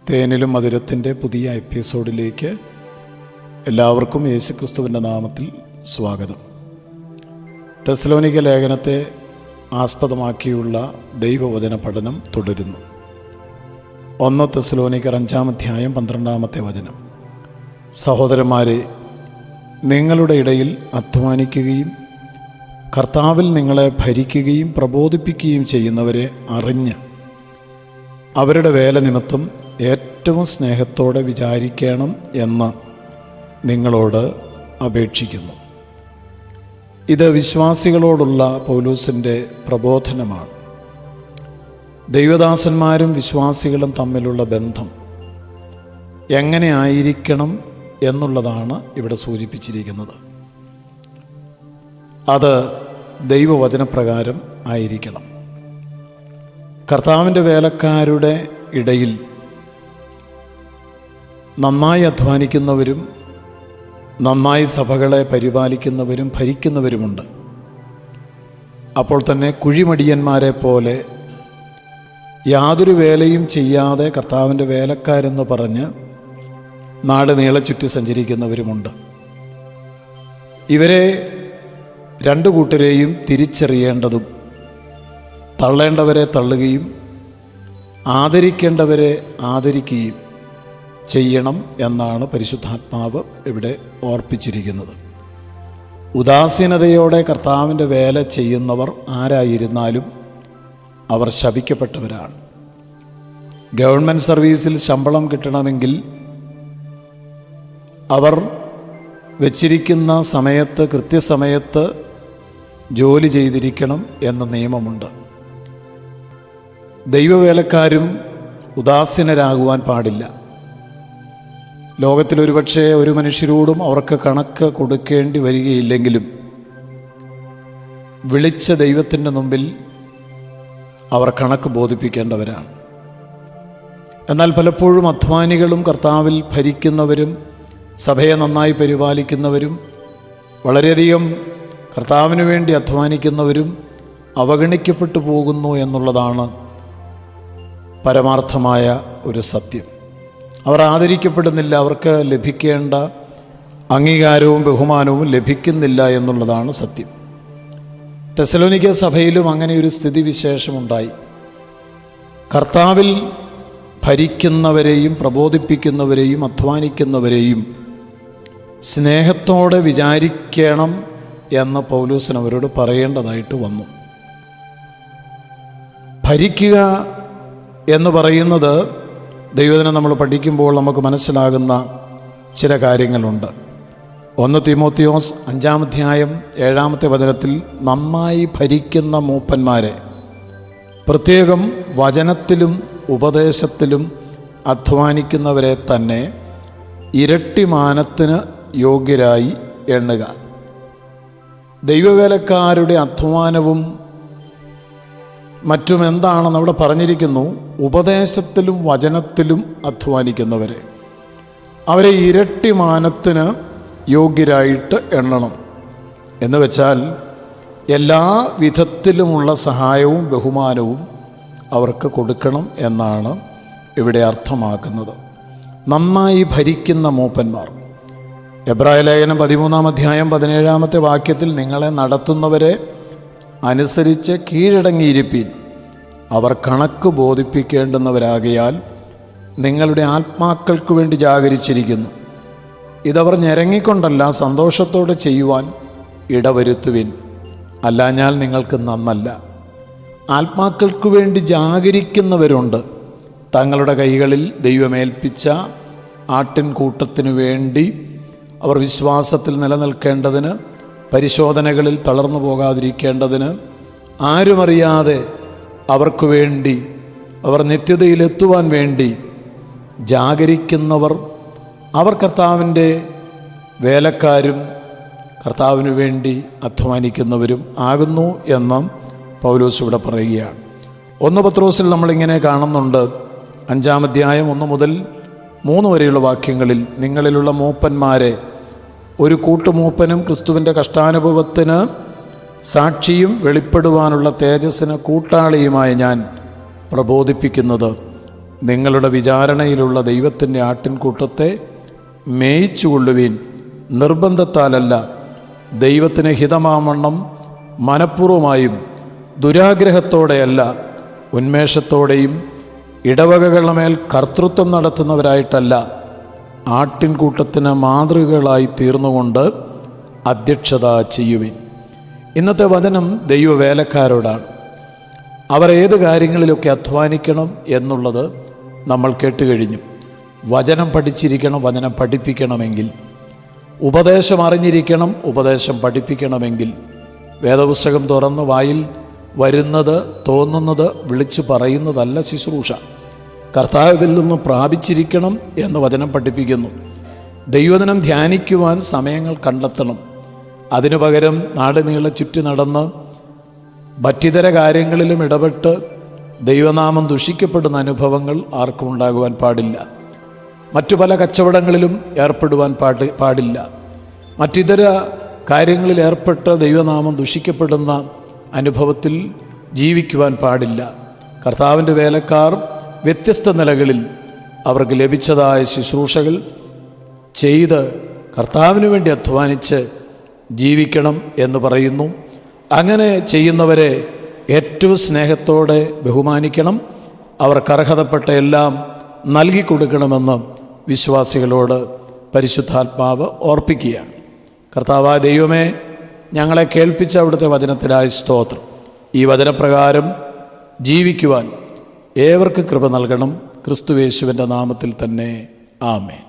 തേനിലും മധുരത്തിൻ്റെ പുതിയ എപ്പിസോഡിലേക്ക് എല്ലാവർക്കും യേശുക്രിസ്തുവിൻ്റെ നാമത്തിൽ സ്വാഗതം. തെസ്സലോനിക്ക ലേഖനത്തെ ആസ്പദമാക്കിയുള്ള ദൈവവചന പഠനം തുടരുന്നു. 1 തെസ്സലോനിക്കർ 5-ാം അധ്യായം 12-ാമത്തെ വചനം. സഹോദരന്മാരെ, നിങ്ങളുടെ ഇടയിൽ അധ്വാനിക്കുകയും കർത്താവിൽ നിങ്ങളെ ഭരിക്കുകയും പ്രബോധിപ്പിക്കുകയും ചെയ്യുന്നവരെ അറിഞ്ഞ് അവരുടെ വേല നിമിത്തം ഏറ്റവും സ്നേഹത്തോടെ വിചാരിക്കണം എന്ന് നിങ്ങളോട് അപേക്ഷിക്കുന്നു. ഇത് വിശ്വാസികളോടുള്ള പൗലോസിൻ്റെ പ്രബോധനമാണ്. ദൈവദാസന്മാരും വിശ്വാസികളും തമ്മിലുള്ള ബന്ധം എങ്ങനെ ആയിരിക്കണം എന്നുള്ളതാണ് ഇവിടെ സൂചിപ്പിച്ചിരിക്കുന്നത്. അത് ദൈവവചനപ്രകാരം ആയിരിക്കണം. കർത്താവിൻ്റെ വേലക്കാരുടെ ഇടയിൽ നന്നായി അധ്വാനിക്കുന്നവരും നന്നായി സഭകളെ പരിപാലിക്കുന്നവരും ഭരിക്കുന്നവരുമുണ്ട്. അപ്പോൾ തന്നെ കുഴിമടിയന്മാരെ പോലെ യാതൊരു വേലയും ചെയ്യാതെ കർത്താവിൻ്റെ വേലക്കാരെന്ന് പറഞ്ഞ് നാട് നീളെ ചുറ്റി സഞ്ചരിക്കുന്നവരുമുണ്ട്. ഇവരെ രണ്ടു കൂട്ടരെയും തിരിച്ചറിയേണ്ടതും തള്ളേണ്ടവരെ തള്ളുകയും ആദരിക്കേണ്ടവരെ ആദരിക്കുകയും ചെയ്യണം എന്നാണ് പരിശുദ്ധാത്മാവ് ഇവിടെ ഓർപ്പിച്ചിരിക്കുന്നത്. ഉദാസീനതയോടെ കർത്താവിൻ്റെ വേല ചെയ്യുന്നവർ ആരായിരുന്നാലും അവർ ശപിക്കപ്പെട്ടവരാണ്. ഗവൺമെൻറ് സർവീസിൽ ശമ്പളം കിട്ടണമെങ്കിൽ അവർ വച്ചിരിക്കുന്ന സമയത്ത് കൃത്യസമയത്ത് ജോലി ചെയ്തിരിക്കണം എന്ന നിയമമുണ്ട്. ദൈവവേലക്കാരും ഉദാസീനരാകുവാൻ പാടില്ല. ലോകത്തിലൊരുപക്ഷെ ഒരു മനുഷ്യരോടും അവർക്ക് കണക്ക് കൊടുക്കേണ്ടി വരികയില്ലെങ്കിലും വിളിച്ച ദൈവത്തിൻ്റെ മുമ്പിൽ അവർ കണക്ക് ബോധിപ്പിക്കേണ്ടവരാണ്. എന്നാൽ പലപ്പോഴും അധ്വാനികളും കർത്താവിൽ ഭരിക്കുന്നവരും സഭയെ നന്നായി പരിപാലിക്കുന്നവരും വളരെയധികം കർത്താവിന് വേണ്ടി അധ്വാനിക്കുന്നവരും അവഗണിക്കപ്പെട്ടു പോകുന്നു എന്നുള്ളതാണ് പരമാർത്ഥമായ ഒരു സത്യം. അവർ ആദരിക്കപ്പെടുന്നില്ല, അവർക്ക് ലഭിക്കേണ്ട അംഗീകാരവും ബഹുമാനവും ലഭിക്കുന്നില്ല എന്നുള്ളതാണ് സത്യം. തെസ്സലോനിക്ക സഭയിലും അങ്ങനെ ഒരു സ്ഥിതിവിശേഷമുണ്ടായി. കർത്താവിൽ ഭരിക്കുന്നവരെയും പ്രബോധിപ്പിക്കുന്നവരെയും അധ്വാനിക്കുന്നവരെയും സ്നേഹത്തോടെ വിചാരിക്കണം എന്ന് പൗലോസിന് അവരോട് പറയേണ്ടതായിട്ട് വന്നു. ഭരിക്കുക എന്ന് പറയുന്നത് ദൈവത്തിനെ നമ്മൾ പഠിക്കുമ്പോൾ നമുക്ക് മനസ്സിലാകുന്ന ചില കാര്യങ്ങളുണ്ട്. 1 തീമോത്തിയോസ് 5-ാം അധ്യായം 7-ാമത്തെ വചനത്തിൽ നന്നായി ഭരിക്കുന്ന മൂപ്പന്മാരെ, പ്രത്യേകം വചനത്തിലും ഉപദേശത്തിലും അധ്വാനിക്കുന്നവരെ തന്നെ ഇരട്ടി മാനത്തിന് യോഗ്യരായി എണ്ണുക. ദൈവവേലക്കാരുടെ അധ്വാനവും മറ്റും എന്താണെന്ന് അവിടെ പറഞ്ഞിരിക്കുന്നു. ഉപദേശത്തിലും വചനത്തിലും അധ്വാനിക്കുന്നവരെ അവരെ ഇരട്ടി മാനത്തിന് യോഗ്യരായിട്ട് എണ്ണണം. എന്ന് വെച്ചാൽ എല്ലാ വിധത്തിലുമുള്ള സഹായവും ബഹുമാനവും അവർക്ക് കൊടുക്കണം എന്നാണ് ഇവിടെ അർത്ഥമാക്കുന്നത്. നന്നായി ഭരിക്കുന്ന മൂപ്പന്മാർ. എബ്രായ ലേഖനം 13-ാം അധ്യായം 17-ാമത്തെ വാക്യത്തിൽ നിങ്ങളെ നടത്തുന്നവരെ അനുസരിച്ച് കീഴടങ്ങിയിരിപ്പീൻ, അവർ കണക്ക് ബോധിപ്പിക്കേണ്ടുന്നവരാകയാൽ നിങ്ങളുടെ ആത്മാക്കൾക്ക് വേണ്ടി ജാഗരിച്ചിരിക്കുന്നു. ഇതവർ ഞെരങ്ങിക്കൊണ്ടല്ല, സന്തോഷത്തോടെ ചെയ്യുവാൻ ഇടവരുത്തുവിൻ, അല്ലാഞ്ഞാൽ നിങ്ങൾക്ക് നന്നല്ല. ആത്മാക്കൾക്ക് വേണ്ടി ജാഗരിക്കുന്നവരുണ്ട്. തങ്ങളുടെ കൈകളിൽ ദൈവമേൽപ്പിച്ച ആട്ടിൻകൂട്ടത്തിനു വേണ്ടി അവർ വിശ്വാസത്തിൽ നിലനിൽക്കേണ്ടതിന്, പരിശോധനകളിൽ തളർന്നു പോകാതിരിക്കേണ്ടതിന്, ആരുമറിയാതെ അവർക്ക് വേണ്ടി, അവർ നിത്യതയിലെത്തുവാൻ വേണ്ടി ജാഗരിക്കുന്നവർ, അവർ കർത്താവിൻ്റെ വേലക്കാരും കർത്താവിന് വേണ്ടി അധ്വാനിക്കുന്നവരും ആകുന്നു എന്ന് പൗലോസ് ഇവിടെ പറയുകയാണ്. 1 പത്രോസിൽ നമ്മളിങ്ങനെ കാണുന്നുണ്ട്. 5-ാം അധ്യായം 1 മുതൽ 3 വരെയുള്ള വാക്യങ്ങളിൽ, നിങ്ങളിലുള്ള മൂപ്പന്മാരെ, ഒരു കൂട്ടുമൂപ്പനും ക്രിസ്തുവിൻ്റെ കഷ്ടാനുഭവത്തിന് സാക്ഷിയും വെളിപ്പെടുവാനുള്ള തേജസ്സിന് കൂട്ടാളിയുമായ ഞാൻ പ്രബോധിപ്പിക്കുന്നത് നിങ്ങളുടെ വിചാരണയിലുള്ള ദൈവത്തിൻ്റെ ആട്ടിൻകൂട്ടത്തെ മേയിച്ചുകൊള്ളുവീൻ. നിർബന്ധത്താലല്ല, ദൈവത്തിന് ഹിതമാവണ്ണം മനഃപൂർവമായും ദുരാഗ്രഹത്തോടെയല്ല, ഉന്മേഷത്തോടെയും ഇടവകകളുടെ മേൽ കർത്തൃത്വം നടത്തുന്നവരായിട്ടല്ല, ആട്ടിൻകൂട്ടത്തിന് മാതൃകകളായി തീർന്നുകൊണ്ട് അധ്യക്ഷത ചെയ്യുവിൻ. ഇന്നത്തെ വചനം ദൈവവേലക്കാരോടാണ്. അവർ ഏത് കാര്യങ്ങളിലൊക്കെ അധ്വാനിക്കണം എന്നുള്ളത് നമ്മൾ കേട്ടുകഴിഞ്ഞു. വചനം പഠിച്ചിരിക്കണം, വചനം പഠിപ്പിക്കണമെങ്കിൽ. ഉപദേശം അറിഞ്ഞിരിക്കണം, ഉപദേശം പഠിപ്പിക്കണമെങ്കിൽ. വേദപുസ്തകം തുറന്ന് വായിൽ വരുന്നത് തോന്നുന്നത് വിളിച്ചു പറയുന്നതല്ല ശുശ്രൂഷ. കർത്താവിൽ നിന്ന് പ്രാപിച്ചിരിക്കണം എന്ന് വചനം പഠിപ്പിക്കുന്നു. ദൈവദിനം ധ്യാനിക്കുവാൻ സമയങ്ങൾ കണ്ടെത്തണം. അതിനു പകരം നാട് നീളെ ചുറ്റി നടന്ന് മറ്റിതര കാര്യങ്ങളിലും ഇടപെട്ട് ദൈവനാമം ദുഷിക്കപ്പെടുന്ന അനുഭവങ്ങൾ ആർക്കും ഉണ്ടാകുവാൻ പാടില്ല. മറ്റു പല കച്ചവടങ്ങളിലും ഏർപ്പെടുവാൻ പാടില്ല. മറ്റിതര കാര്യങ്ങളിൽ ഏർപ്പെട്ട് ദൈവനാമം ദുഷിക്കപ്പെടുന്ന അനുഭവത്തിൽ ജീവിക്കുവാൻ പാടില്ല. കർത്താവിൻ്റെ വേലക്കാർ വ്യത്യസ്ത നിലകളിൽ അവർക്ക് ലഭിച്ചതായ ശുശ്രൂഷകൾ ചെയ്ത് കർത്താവിന് വേണ്ടി അധ്വാനിച്ച് ജീവിക്കണം എന്ന് പറയുന്നു. അങ്ങനെ ചെയ്യുന്നവരെ ഏറ്റവും സ്നേഹത്തോടെ ബഹുമാനിക്കണം. അവർക്ക് അർഹതപ്പെട്ട എല്ലാം നൽകിക്കൊടുക്കണമെന്ന് വിശ്വാസികളോട് പരിശുദ്ധാത്മാവ് ഓർപ്പിക്കുകയാണ്. കർത്താവായ ദൈവമേ, ഞങ്ങളെ കേൾപ്പിച്ച അവിടുത്തെ വചനത്തിനായി സ്തോത്രം. ഈ വചനപ്രകാരം ജീവിക്കുവാൻ ഏവർക്കും കൃപ നൽകണം. ക്രിസ്തുയേശുവിൻ്റെ നാമത്തിൽ തന്നെ ആമേൻ.